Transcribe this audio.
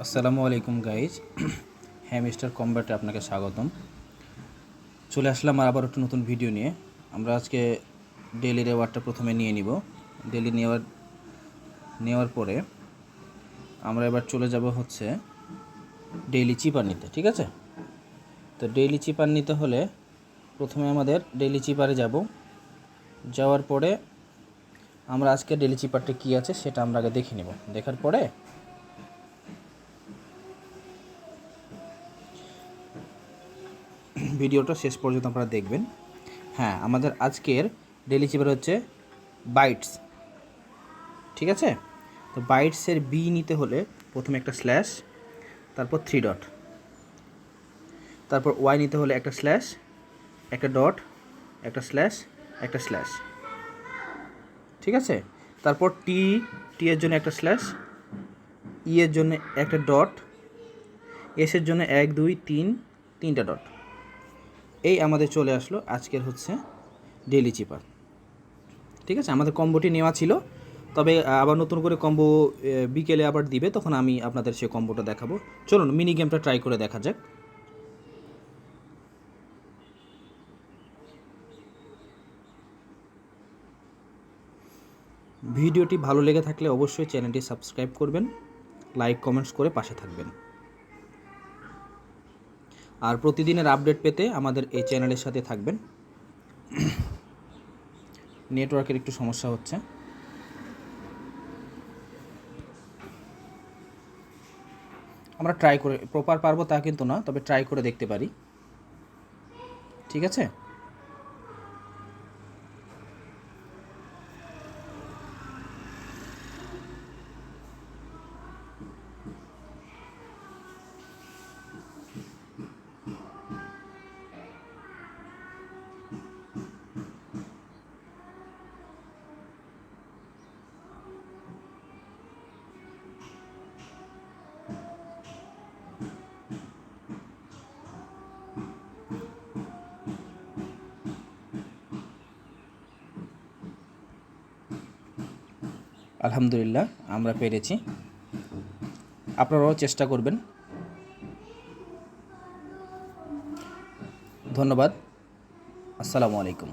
আসসালামু আলাইকুম guys. Hamster কম্ব্যাটে আপনাকে স্বাগতম। চলে আসলাম আর আবার একটা নতুন ভিডিও নিয়ে। আমরা আজকে ডেইলি রেওয়ার্ডটা প্রথমে নিয়ে নিব। ডেইলি নেওয়ার পরে আমরা এবার চলে যাব হচ্ছে ডেইলি চিপার নিতে। ঠিক আছে, তো ডেইলি চিপার নিতে হলে প্রথমে আমাদের ডেইলি চিপারে যাব। যাওয়ার পরে আমরা আজকে ডেইলি চিপারটা কী আছে সেটা আমরা আগে দেখে নেব। দেখার পরে ভিডিওটা শেষ পর্যন্ত আপনারা দেখবেন। হ্যাঁ, আমাদের আজকের ডেইলি চিপার হচ্ছে বাইটস। ঠিক আছে, তো বাইটসের বি নিতে হলে প্রথমে একটা স্ল্যাশ, তারপর 3 ডট, তারপর ওয়াই নিতে হলে একটা স্ল্যাশ, একটা ডট, একটা স্ল্যাশ, একটা স্ল্যাশ। ঠিক আছে, তারপর টি এর জন্য একটা স্ল্যাশ, ই এর জন্য একটা ডট, এস এর জন্য 1 2 3 তিনটা ডট। এই আমাদের চলে আসলো আজকের হচ্ছে ডেইলি চিপার। ঠিক আছে, আমাদের কম্বোটি নেওয়া ছিল, তবে আবার নতুন করে কম্বো বিকেলে আবার দিবে, তখন আমি আপনাদের সেই কম্বোটা দেখাবো। চলুন মিনি গেমটা ট্রাই করে দেখা যাক। ভিডিওটি ভালো লেগে থাকলে অবশ্যই চ্যানেলটি সাবস্ক্রাইব করবেন, লাইক কমেন্টস করে পাশে থাকবেন। আর প্রতিদিনের আপডেট পেতে আমাদের এই চ্যানেলের সাথে থাকবেন। নেটওয়ার্কের একটু সমস্যা হচ্ছে। আমরা ট্রাই করে প্রপার পারবো তা কিন্তু না, তবে ট্রাই করে দেখতে পারি। ঠিক আছে, আলহামদুলিল্লাহ আমরা পেরেছি। আপনারাও চেষ্টা করবেন। ধন্যবাদ। আসসালামু আলাইকুম।